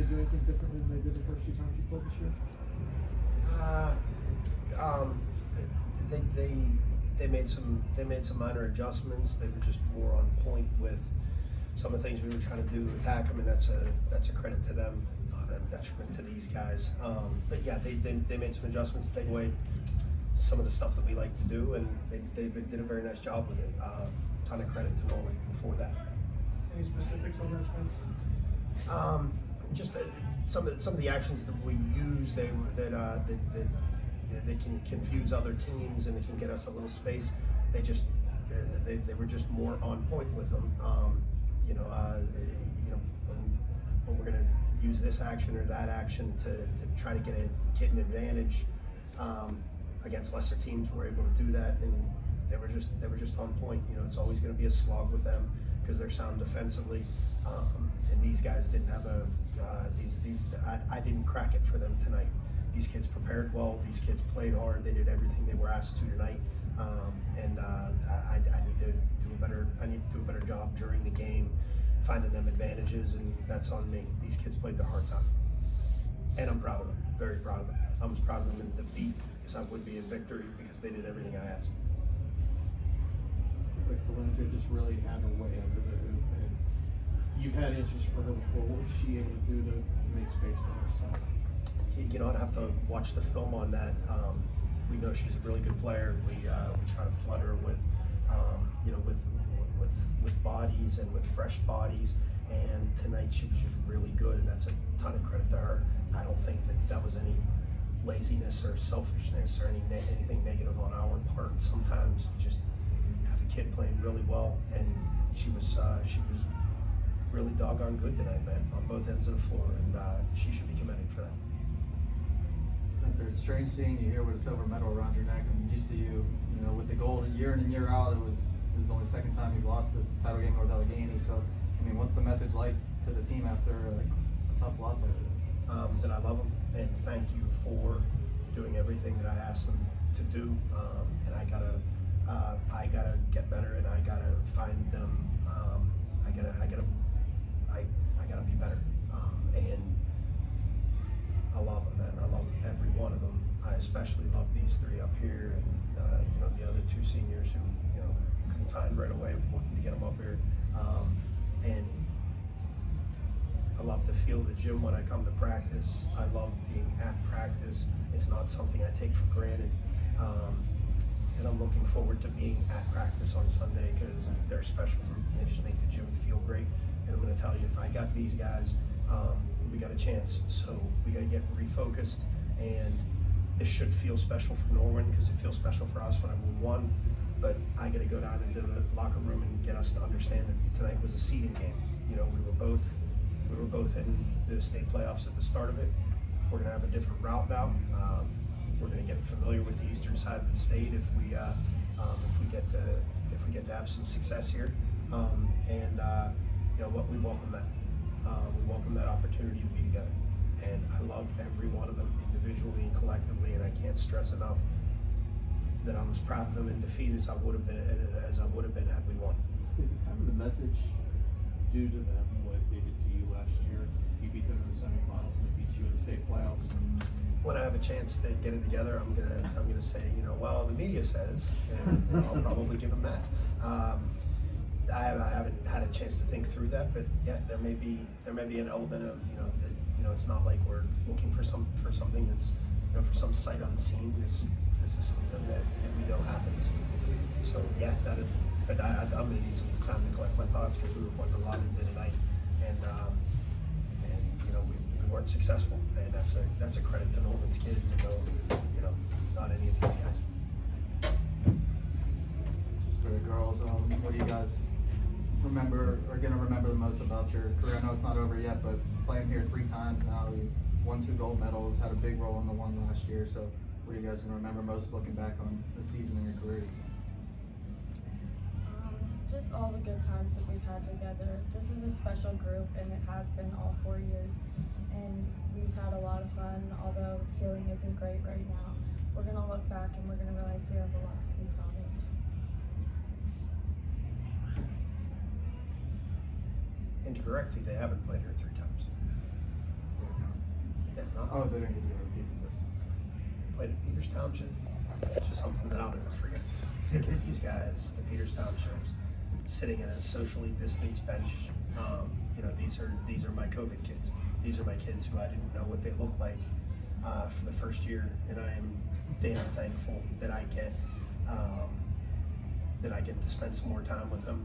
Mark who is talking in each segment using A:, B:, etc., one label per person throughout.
A: do anything differently than they did the first two times you played this year?
B: They made some minor adjustments. They were just more on point with some of the things we were trying to do to attack them, and that's a credit to them, not a detriment to these guys. But yeah, they made some adjustments to take away some of the stuff that we like to do, and they did a very nice job with it. Ton of credit to Norwin for that.
A: Any specifics on that, Spence?
B: Just some of the actions that we use, that can confuse other teams and they can get us a little space. They were just more on point with them. When we're going to use this action or that action to try to get an advantage against lesser teams, we're able to do that, and they were just on point. It's always going to be a slog with them because they're sound defensively, and these guys didn't have I didn't crack it for them tonight. These kids prepared well. These kids played hard. They did everything they were asked to tonight, and I need to do a better. I need to do a better job during the game, finding them advantages, and that's on me. These kids played their hearts out, and I'm proud of them. Very proud of them. I'm as proud of them in defeat as I would be in victory because they did everything I asked.
A: Like Valencia just really had her way under the hoop, and you've had answers for her before. What was she able to do to make space for herself?
B: I'd have to watch the film on that. We know she's a really good player. We try to flood her with, with bodies and with fresh bodies. And tonight she was just really good, and that's a ton of credit to her. I don't think that was any laziness or selfishness or anything negative on our part. Sometimes you just have a kid playing really well, and she was really doggone good tonight, man, on both ends of the floor, and she should be commended for that.
C: Spencer, it's strange seeing you here with a silver medal around your neck. I'm used to you, with the gold year in and year out. It was only the second time you've lost this title game with Allegheny. So, what's the message like to the team after a tough loss like this?
B: That I love them and thank you for doing everything that I asked them to do. And I gotta get better, and I gotta find them. I gotta be better. And I love them, man. I love every one of them. I especially love these three up here, and the other two seniors who couldn't find right away, wanting to get them up here. And I love to feel the gym when I come to practice. I love being at practice. It's not something I take for granted. And I'm looking forward to being at practice on Sunday because they're a special group and they just make the gym feel great. And I'm going to tell you, if I got these guys, we got a chance. So we got to get refocused, and this should feel special for Norwin because it feels special for us when we won. But I got to go down into the locker room and get us to understand that tonight was a seeding game. We were both in the state playoffs at the start of it. We're going to have a different route now. We're going to get familiar with the eastern side of the state if we get to have some success here. We welcome that. We welcome that opportunity to be together. And I love every one of them individually and collectively, and I can't stress enough that I'm as proud of them in defeat as I would have been had we won.
A: Is the kind of the message due to them what they did to you last year? You beat them in the semifinals and they beat you in the state playoffs.
B: When I have a chance to get it together, I'm gonna say, well, the media says, and I'll probably give them that. I haven't had a chance to think through that, but yeah, there may be an element of that, it's not like we're looking for something that's for some sight unseen. This is something that we know happens. So yeah, but I'm gonna need some time to collect my thoughts because we were putting a lot into tonight, and we weren't successful, and that's a credit to Norwin's kids, and not any of these guys.
C: Just for the girls, what do you guys are gonna remember the most about your career? I know it's not over yet, but playing here 3 times now, you won 2 gold medals, had a big role in the one last year. So what are you guys gonna remember most looking back on the season in your career?
D: Just all the good times that we've had together. This is a special group, and it has been all 4 years. And we've had a lot of fun, although feeling isn't great right now. We're gonna look back and we're gonna realize we have a lot to be proud of.
B: And to correct you, they haven't played her 3 times. Yeah, no.
C: Oh, they didn't get to go repeat the first time.
B: Played at Peters Township. It's just something that I'll never forget. Taking these guys to Peters Townships, sitting in a socially distanced bench. You know, these are my COVID kids. These are my kids who I didn't know what they look like for the first year, and I am damn thankful that I get to spend some more time with them,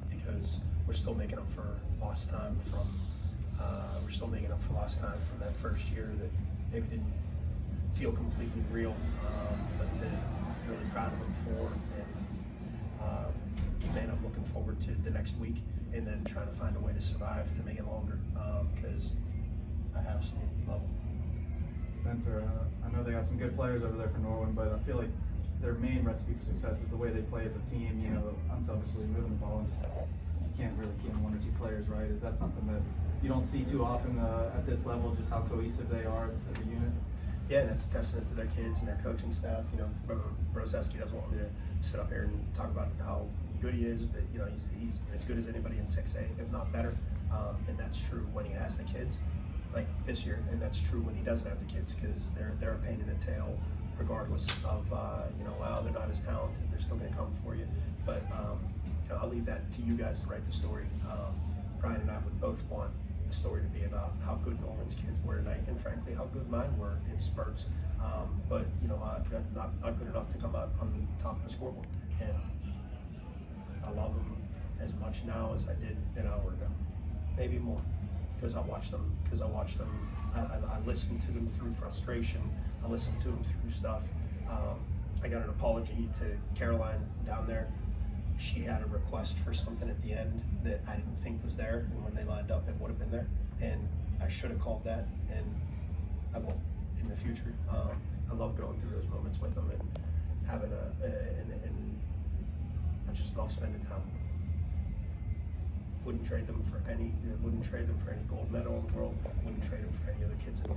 B: because we're still making up for lost time from that first year that maybe didn't feel completely real, but that I'm really proud of them for. And man, I'm looking forward to the next week and then trying to find a way to survive to make it longer, because I absolutely love them.
C: Spencer, I know they got some good players over there for Norwin, but I feel like their main recipe for success is the way they play as a team, you know, unselfishly moving the ball, and just you can't really key on one or two players, right? Is that something that you don't see too often at this level, just how cohesive they are as a unit?
B: Yeah, and that's a testament to their kids and their coaching staff. You know, Brozeski doesn't want me to sit up here and talk about how good he is, but you know, he's as good as anybody in 6A, if not better. And that's true when he has the kids, like this year, and that's true when he doesn't have the kids, because they're a pain in the tail, regardless of you know, well, they're not as talented, they're still going to come for you. But you know, I'll leave that to you guys to write the story. Brian and I would both want the story to be about how good Norwin's kids were tonight, and frankly, how good mine were in spurts. But you know, not good enough to come out on top of the scoreboard. And I love them as much now as I did an hour ago, maybe more, because I watched them. I listened to them through frustration. I listened to them through stuff. I got an apology to Caroline down there. She had a request for something at the end that I didn't think was there, and when they lined up, it would have been there. And I should have called that, and I won't in the future. I love going through those moments with them and having and I just love spending time with them. Wouldn't trade them for any gold medal in the world. Wouldn't trade them for any other kids in the